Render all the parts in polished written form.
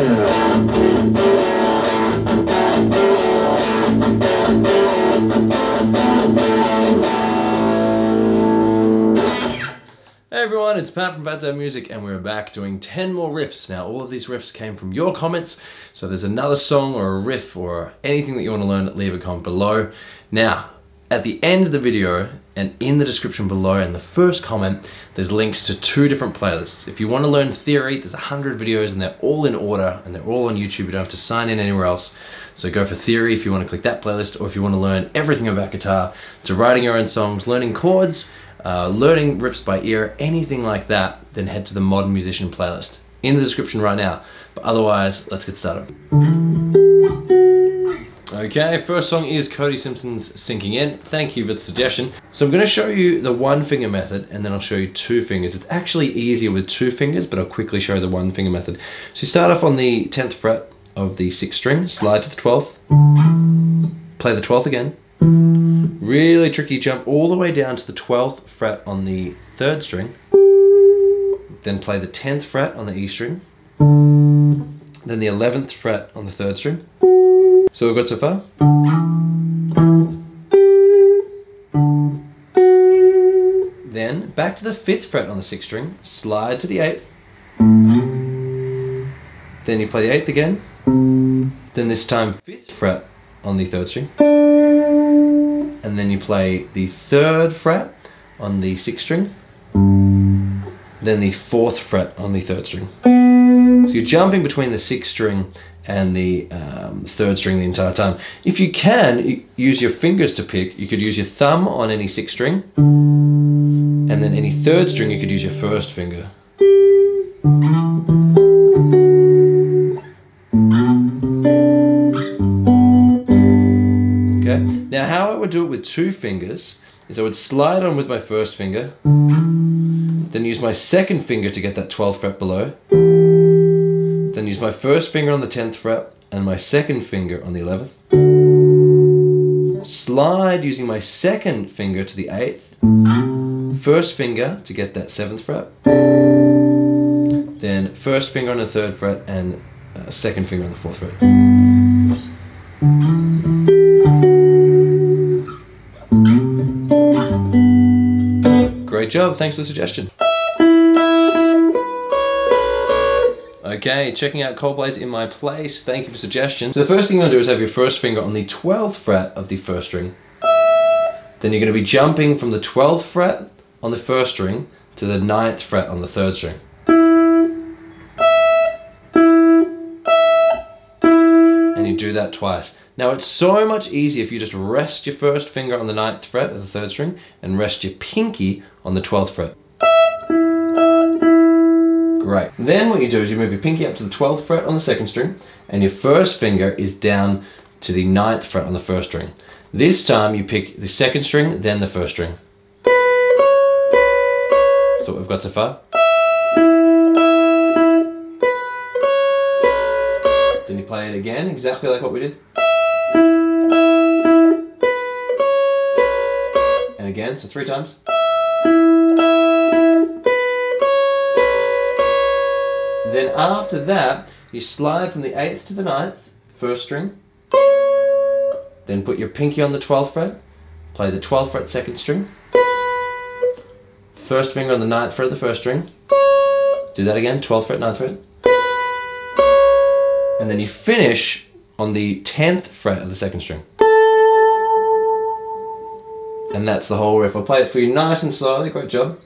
Hey everyone, it's Pat from Bad Dad Music and we're back doing 10 more riffs. Now all of these riffs came from your comments, so if there's another song or a riff or anything that you want to learn, leave a comment below. Now, at the end of the video and in the description below and the first comment, there's links to 2 different playlists. If you want to learn theory, there's 100 videos and they're all in order and they're all on YouTube. You don't have to sign in anywhere else. So go for theory if you want to click that playlist, or if you want to learn everything about guitar, to writing your own songs, learning chords, learning riffs by ear, anything like that, then head to the Modern Musician playlist in the description right now. But otherwise, let's get started. Okay, first song is Cody Simpson's Sinking In. Thank you for the suggestion. So I'm going to show you the 1-finger method and then I'll show you 2 fingers. It's actually easier with 2 fingers, but I'll quickly show you the 1-finger method. So you start off on the 10th fret of the 6th string, slide to the 12th, play the 12th again. Really tricky, jump all the way down to the 12th fret on the 3rd string, then play the 10th fret on the E string, then the 11th fret on the 3rd string. So we've got so far. Then back to the 5th fret on the 6th string, slide to the 8th, then you play the 8th again, then this time 5th fret on the 3rd string, and then you play the 3rd fret on the 6th string, then the 4th fret on the 3rd string. So you're jumping between the 6th string and the 3rd string the entire time. If you can, use your fingers to pick. You could use your thumb on any 6th string, and then any 3rd string you could use your 1st finger. Now how I would do it with 2 fingers is I would slide on with my 1st finger, then use my 2nd finger to get that 12th fret below, then use my 1st finger on the 10th fret and my 2nd finger on the 11th, slide using my 2nd finger to the 8th, 1st finger to get that 7th fret, then 1st finger on the 3rd fret and 2nd finger on the 4th fret. Great job, thanks for the suggestion. Okay, checking out Coldplay's In My Place, thank you for suggestions. So the first thing you're going to do is have your 1st finger on the 12th fret of the 1st string. Then you're going to be jumping from the 12th fret on the 1st string to the 9th fret on the 3rd string. And you do that twice. Now it's so much easier if you just rest your 1st finger on the 9th fret of the 3rd string and rest your pinky on the 12th fret. Great. Then what you do is you move your pinky up to the 12th fret on the 2nd string and your 1st finger is down to the 9th fret on the 1st string. This time you pick the 2nd string, then the 1st string. So what we've got so far. Then you play it again, exactly like what we did. And again, so 3 times. Then after that, you slide from the 8th to the 9th, 1st string. Then put your pinky on the 12th fret, play the 12th fret 2nd string. 1st finger on the 9th fret of the 1st string. Do that again, 12th fret, 9th fret. And then you finish on the 10th fret of the 2nd string. And that's the whole riff. I'll play it for you nice and slowly, great job.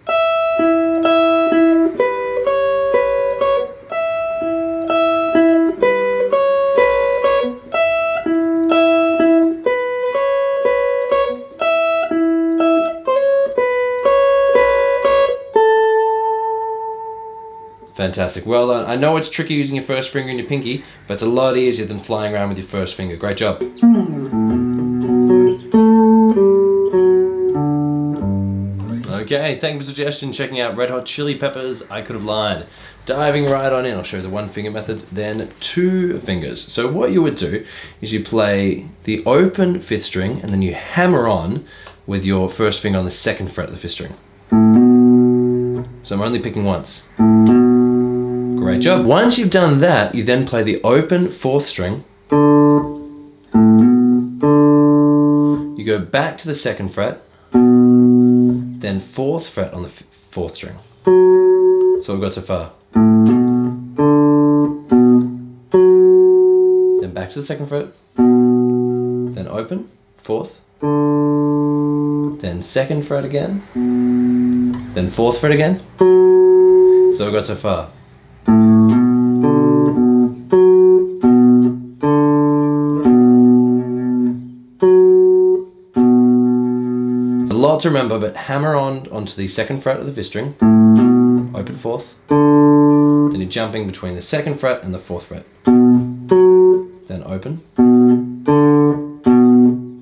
Fantastic, well done. I know it's tricky using your 1st finger and your pinky, but it's a lot easier than flying around with your 1st finger. Great job. Okay, thank you for the suggestion. Checking out Red Hot Chili Peppers, I Could Have Lied. Diving right on in, I'll show you the 1-finger method, then 2 fingers. So what you would do is you play the open 5th string and then you hammer on with your 1st finger on the 2nd fret of the 5th string. So I'm only picking once. Great job. Once you've done that, you then play the open 4th string. You go back to the 2nd fret, then 4th fret on the 4th string. So we've got so far. Then back to the 2nd fret, then open, 4th, then 2nd fret again, then 4th fret again. So we've got so far. A lot to remember, but hammer onto the 2nd fret of the 5th string, open 4th, then you're jumping between the 2nd fret and the 4th fret, then open,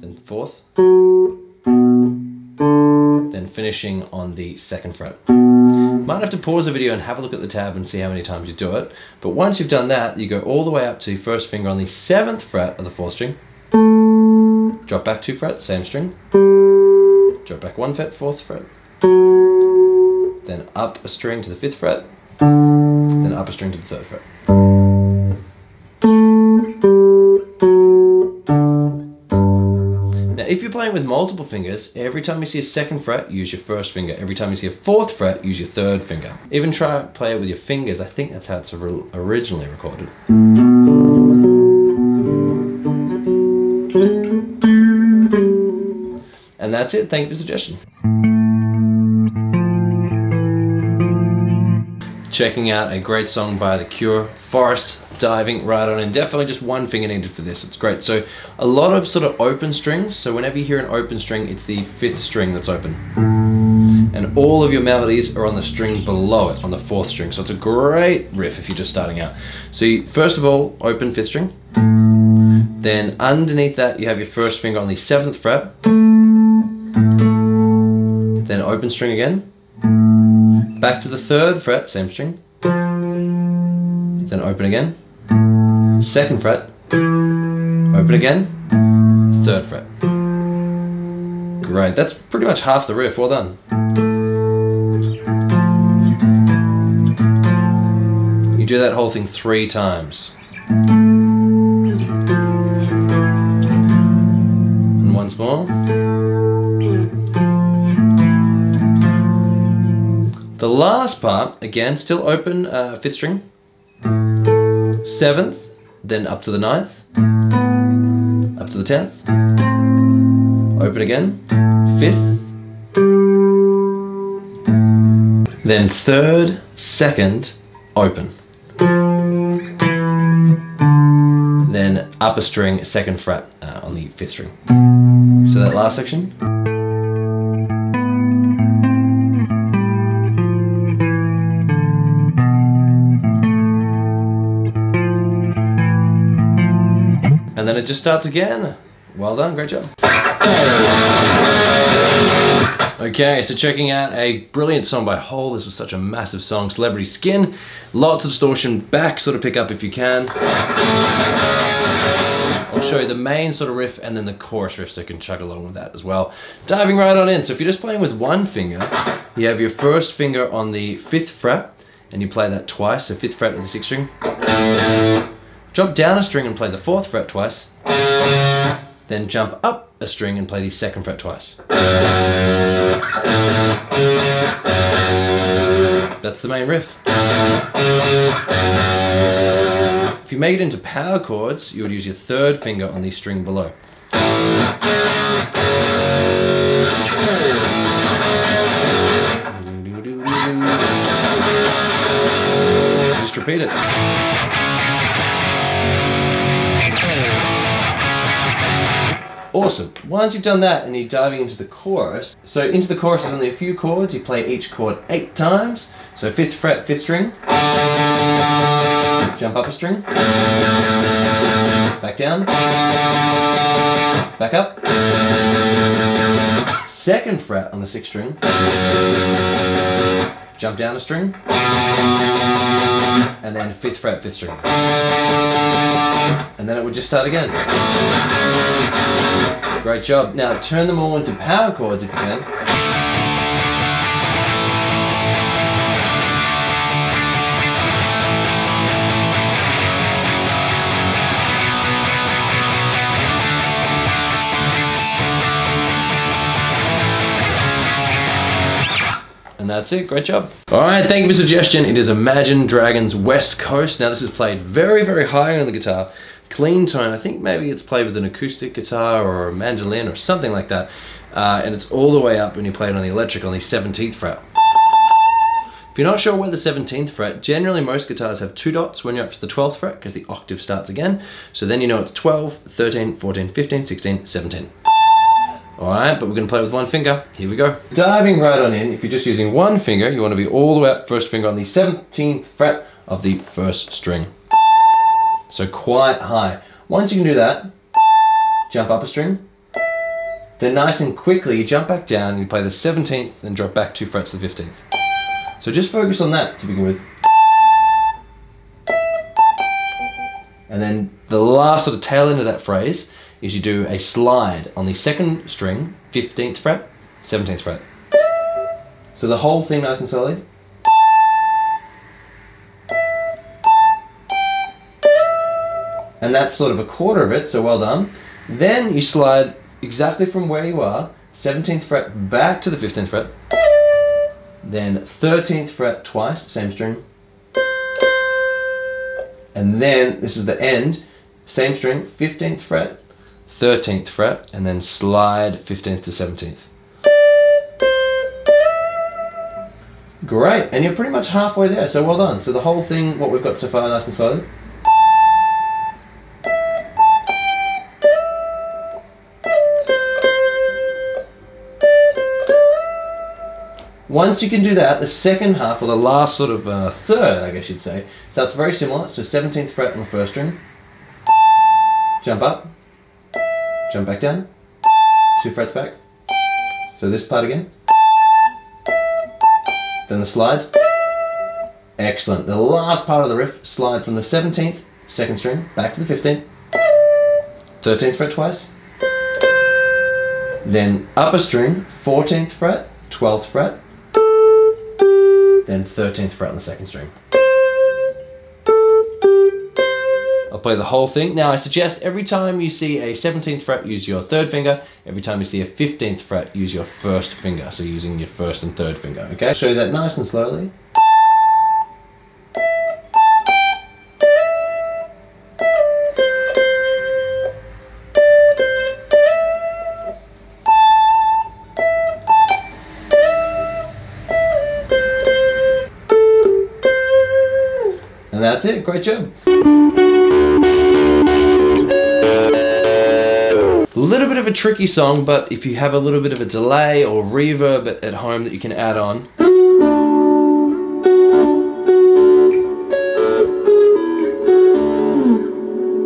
then 4th, then finishing on the 2nd fret. Might have to pause the video and have a look at the tab and see how many times you do it, but once you've done that, you go all the way up to the 1st finger on the 7th fret of the 4th string, drop back 2 frets, same string, drop back 1 fret, 4th fret, then up a string to the 5th fret, then up a string to the 3rd fret. Now if you're playing with multiple fingers, every time you see a 2nd fret, use your 1st finger. Every time you see a 4th fret, use your 3rd finger. Even try play it with your fingers. I think that's how it's originally recorded. And that's it. Thank you for the suggestion. Checking out a great song by The Cure, Forest, diving right on in. Definitely just 1 finger needed for this. It's great. So a lot of sort of open strings. So whenever you hear an open string, it's the 5th string that's open. And all of your melodies are on the string below it, on the 4th string. So it's a great riff if you're just starting out. So you, first of all, open 5th string. Then underneath that, you have your 1st finger on the 7th fret. Then open string again. Back to the 3rd fret, same string. Then open again. 2nd fret. Open again. 3rd fret. Great, that's pretty much half the riff. Well done. You do that whole thing 3 times. And once more. The last part, again, still open 5th string, 7th, then up to the 9th, up to the 10th, open again, 5th, then 3rd, 2nd, open. Then upper string, 2nd fret on the 5th string. So that last section. And then it just starts again. Well done, great job. Okay, so checking out a brilliant song by Hole. This was such a massive song, Celebrity Skin. Lots of distortion, back sort of pick up if you can. I'll show you the main sort of riff and then the chorus riff so you can chug along with that as well. Diving right on in. So if you're just playing with 1 finger, you have your 1st finger on the 5th fret and you play that twice, so 5th fret of the 6th string. Drop down a string and play the 4th fret twice. Then jump up a string and play the 2nd fret twice. That's the main riff. If you make it into power chords, you would use your 3rd finger on the string below. Just repeat it. Awesome. Once you've done that and you're diving into the chorus, so into the chorus is only a few chords, you play each chord 8 times. So 5th fret, 5th string, jump up a string, back down, back up, 2nd fret on the 6th string, jump down a string, and then 5th fret, 5th string. And then it would just start again. Great job. Now turn them all into power chords if you can. that's it, great job. All right, thank you for the suggestion. It is Imagine Dragons West Coast. Now this is played very, very high on the guitar. Clean tone, I think maybe it's played with an acoustic guitar or a mandolin or something like that. And it's all the way up when you play it on the electric on the 17th fret. If you're not sure where the 17th fret, generally most guitars have 2 dots when you're up to the 12th fret because the octave starts again. So then you know it's 12, 13, 14, 15, 16, 17. Alright, but we're going to play with one finger. Here we go. Diving right on in, if you're just using one finger, you want to be all the way up, first finger on the 17th fret of the first string. So quite high. Once you can do that, jump up a string. Then nice and quickly, you jump back down, you play the 17th and drop back 2 frets to the 15th. So just focus on that to begin with. And then the last sort of tail end of that phrase is you do a slide on the 2nd string, 15th fret, 17th fret. So the whole thing nice and slowly. And that's sort of a quarter of it, so well done. Then you slide exactly from where you are, 17th fret back to the 15th fret, then 13th fret twice, same string, and then this is the end, same string, 15th fret, 13th fret, and then slide 15th to 17th. Great, and you're pretty much halfway there, so well done. So the whole thing, what we've got so far, nice and slowly. Once you can do that, the second half, or the last sort of third, I guess you'd say, starts very similar. So 17th fret on the first string, jump up, jump back down, 2 frets back. So this part again. Then the slide. Excellent. The last part of the riff, slide from the 17th, 2nd string, back to the 15th, 13th fret twice. Then up a string, 14th fret, 12th fret, then 13th fret on the 2nd string. I'll play the whole thing. Now I suggest every time you see a 17th fret, use your 3rd finger. Every time you see a 15th fret, use your 1st finger. So using your 1st and 3rd finger, okay? I'll show you that nice and slowly. And that's it, great job. A little bit of a tricky song, but if you have a little bit of a delay or reverb at home that you can add on.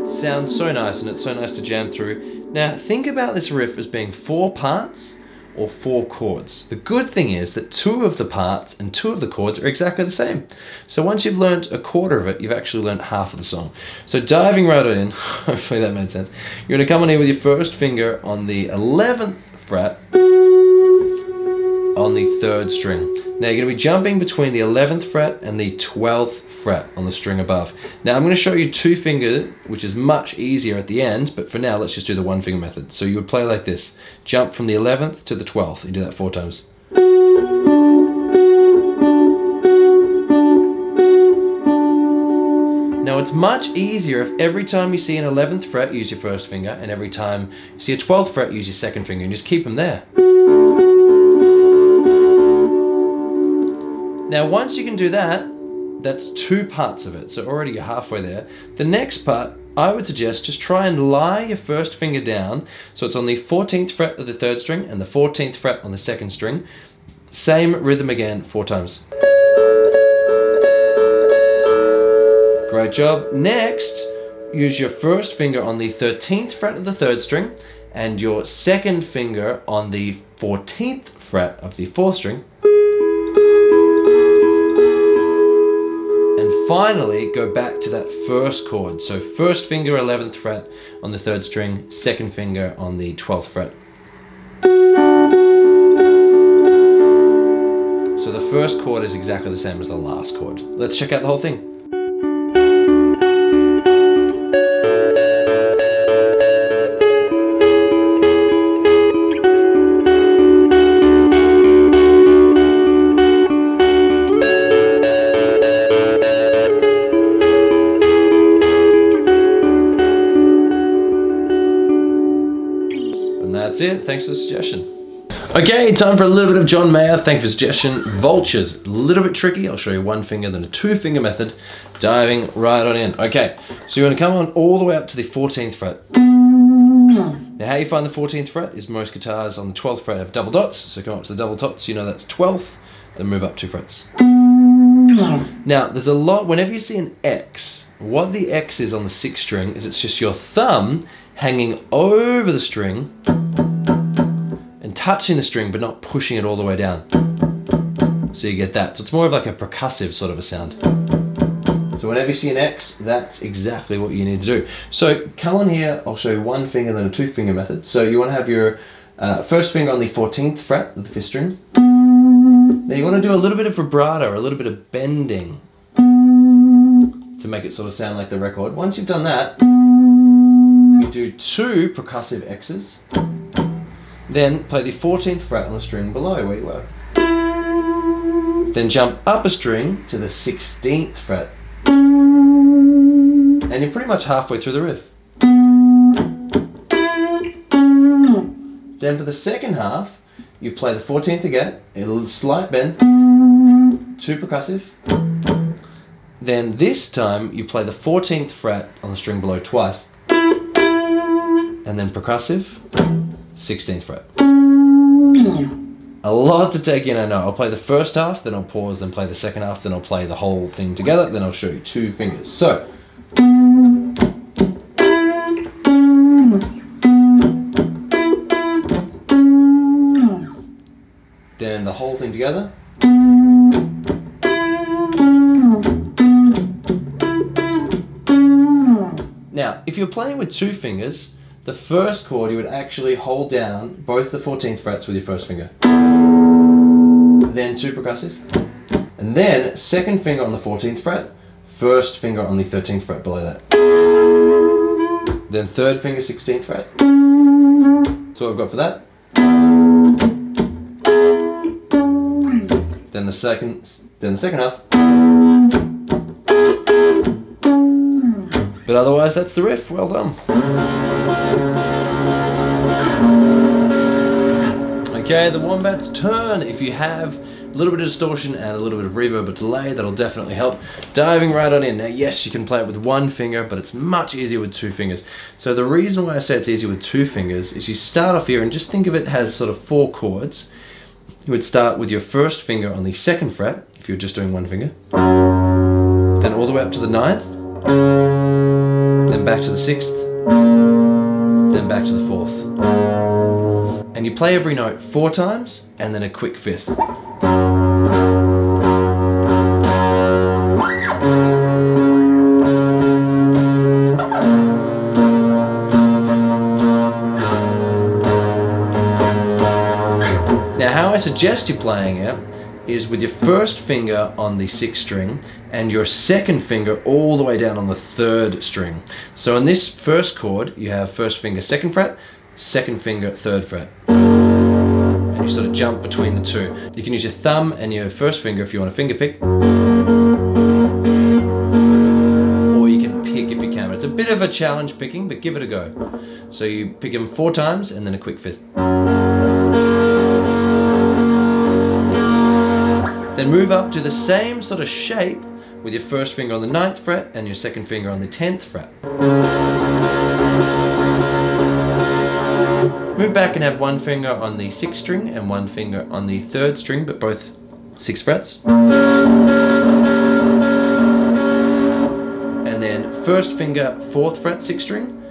It sounds so nice, and it's so nice to jam through. Now think about this riff as being 4 parts or 4 chords. The good thing is that 2 of the parts and 2 of the chords are exactly the same. So once you've learned a quarter of it, you've actually learned half of the song. So diving right on in, hopefully that made sense. You're gonna come on here with your 1st finger on the 11th fret on the 3rd string. Now you're gonna be jumping between the 11th fret and the 12th fret on the string above. Now I'm gonna show you 2 finger, which is much easier at the end, but for now let's just do the 1 finger method. So you would play like this. Jump from the 11th to the 12th. You do that 4 times. Now it's much easier if every time you see an 11th fret, use your 1st finger, and every time you see a 12th fret, use your 2nd finger, and just keep them there. Now once you can do that, that's 2 parts of it, so already you're halfway there. The next part, I would suggest just try and lie your 1st finger down, so it's on the 14th fret of the 3rd string and the 14th fret on the 2nd string. Same rhythm again, 4 times. Great job. Next, use your 1st finger on the 13th fret of the 3rd string and your 2nd finger on the 14th fret of the 4th string. And finally, go back to that 1st chord. So 1st finger 11th fret on the 3rd string, 2nd finger on the 12th fret. So the 1st chord is exactly the same as the last chord. Let's check out the whole thing. that's it. Thanks for the suggestion. Okay, time for a little bit of John Mayer. Thank you for the suggestion. Vultures, a little bit tricky. I'll show you one finger, then a two finger method. Diving right on in. Okay, so you're gonna come on all the way up to the 14th fret. Now how you find the 14th fret is most guitars on the 12th fret have double dots. So come up to the double dots, you know that's 12th, then move up 2 frets. Now there's a lot, whenever you see an X, what the X is on the 6th string is it's just your thumb hanging over the string and touching the string but not pushing it all the way down. So you get that. So it's more of like a percussive sort of a sound. So whenever you see an X, that's exactly what you need to do. So come on here, I'll show you one finger then a two finger method. So you want to have your first finger on the 14th fret of the 5th string. Now you want to do a little bit of vibrato, or a little bit of bending to make it sort of sound like the record. Once you've done that, you do 2 percussive X's, then play the 14th fret on the string below where you were. Then jump up a string to the 16th fret. And you're pretty much halfway through the riff. Then for the second half, you play the 14th again, a little slight bend, 2 percussive. Then this time you play the 14th fret on the string below twice. And then percussive, 16th fret. A lot to take in, I know. I'll play the first half, then I'll pause, then play the second half, then I'll play the whole thing together, then I'll show you 2 fingers. So, then the whole thing together. Now, if you're playing with 2 fingers, the first chord you would actually hold down both the 14th frets with your first finger. Then 2 percussive. And then second finger on the 14th fret, first finger on the 13th fret below that. Then third finger 16th fret. That's what I've got for that. Then the second half. But otherwise that's the riff. Well done. Okay, the Wombats turn. If you have a little bit of distortion and a little bit of reverb or delay, that'll definitely help. Diving right on in. Now yes, you can play it with 1 finger, but it's much easier with 2 fingers. So the reason why I say it's easier with 2 fingers is you start off here and just think of it as sort of 4 chords. You would start with your first finger on the 2nd fret, if you're just doing 1 finger. Then all the way up to the 9th. Then back to the 6th. Then back to the 4th. And you play every note 4 times, and then a quick 5th. Now how I suggest you playing it is with your first finger on the 6th string and your second finger all the way down on the 3rd string. So in this first chord, you have first finger 2nd fret, second finger 3rd fret. And you sort of jump between the 2. You can use your thumb and your first finger if you want to finger pick. Or you can pick if you can, but it's a bit of a challenge picking, but give it a go. So you pick them 4 times and then a quick 5th. Then move up to the same sort of shape with your first finger on the 9th fret and your second finger on the 10th fret. Move back and have 1 finger on the 6th string and 1 finger on the 3rd string, but both 6 frets. And then first finger 4th fret 6th string,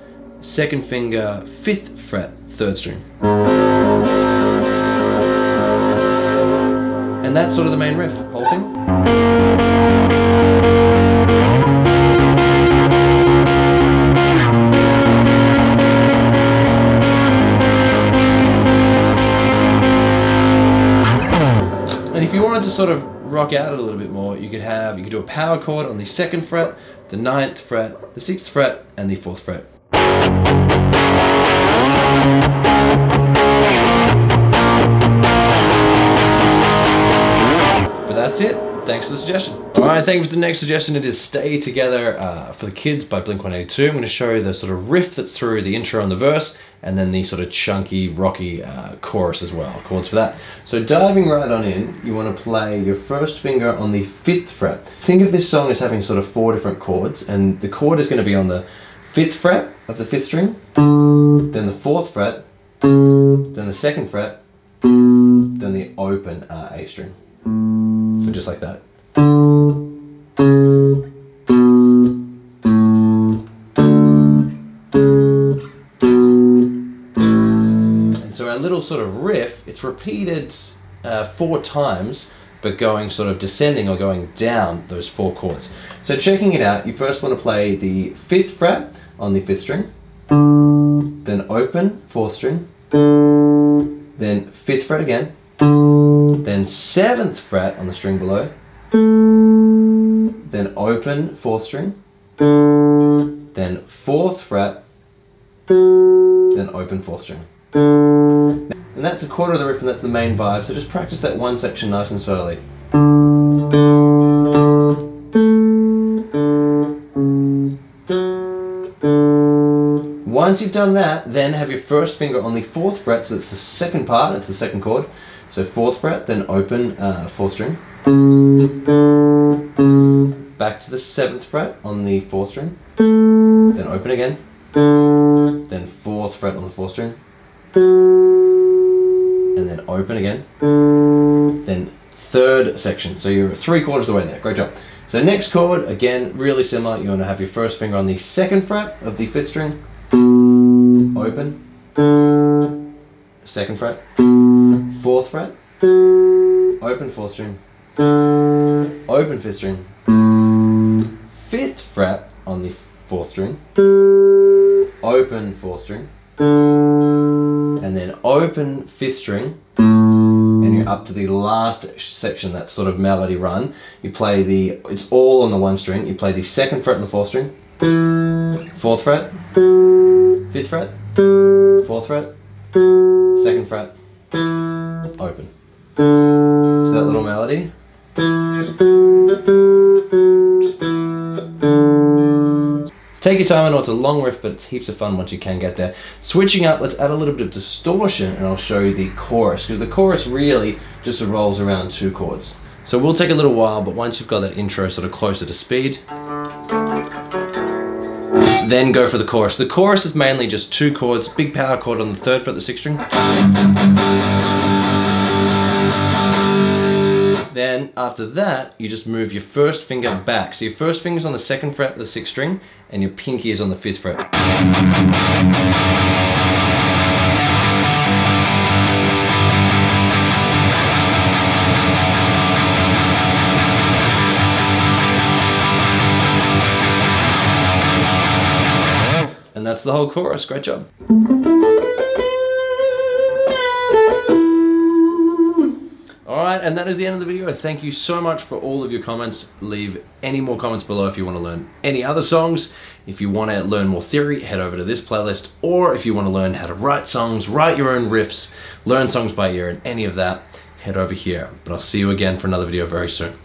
second finger 5th fret 3rd string. And that's sort of the main riff, whole thing. And if you wanted to sort of rock out a little bit more, you could do a power chord on the 2nd fret, the 9th fret, the 6th fret, and the 4th fret. That's it. thanks for the suggestion. All right, thank you for the next suggestion. It is Stay Together for the Kids by Blink-182. I'm gonna show you the sort of riff that's through the intro and the verse, and then the sort of chunky, rocky chorus as well, chords for that. So diving right on in, you wanna play your first finger on the 5th fret. Think of this song as having sort of 4 different chords, and the chord is gonna be on the 5th fret of the 5th string, then the 4th fret, then the 2nd fret, then the open A string. So just like that. And so our little sort of riff, it's repeated 4 times, but going sort of descending or going down those 4 chords. So checking it out, you first want to play the 5th fret on the 5th string, then open 4th string, then 5th fret again, then 7th fret on the string below, then open 4th string, then 4th fret, then open 4th string. And that's a quarter of the riff, and that's the main vibe, so just practice that one section nice and slowly. Once you've done that, then have your first finger on the 4th fret, so it's the second part, it's the second chord. So 4th fret, then open 4th string. Back to the 7th fret on the 4th string. Then open again. Then 4th fret on the 4th string. And then open again. Then 3rd section. So you're 3/4 of the way there. Great job. So next chord, again, really similar. You want to have your first finger on the 2nd fret of the 5th string. Open. 2nd fret. 4th fret. Open 4th string. Open 5th string. 5th fret on the 4th string. Open 4th string. And then open 5th string. And you're up to the last section, that sort of melody run. You play the, it's all on the 1 string. You play the 2nd fret on the 4th string. 4th fret. 5th fret. 4th fret. 2nd fret. Open. So that little melody. Take your time. I know it's a long riff, but it's heaps of fun once you can get there. Switching up, let's add a little bit of distortion, and I'll show you the chorus, because the chorus really just revolves around 2 chords. So we'll take a little while, but once you've got that intro sort of closer to speed, then go for the chorus. The chorus is mainly just 2 chords, big power chord on the 3rd fret of the 6th string. Then after that, you just move your first finger back. So your first finger's on the 2nd fret of the 6th string, and your pinky is on the 5th fret. And that's the whole chorus. Great job. Alright, and that is the end of the video. Thank you so much for all of your comments. Leave any more comments below if you want to learn any other songs. If you want to learn more theory, head over to this playlist. Or if you want to learn how to write songs, write your own riffs, learn songs by ear, and any of that, head over here. But I'll see you again for another video very soon.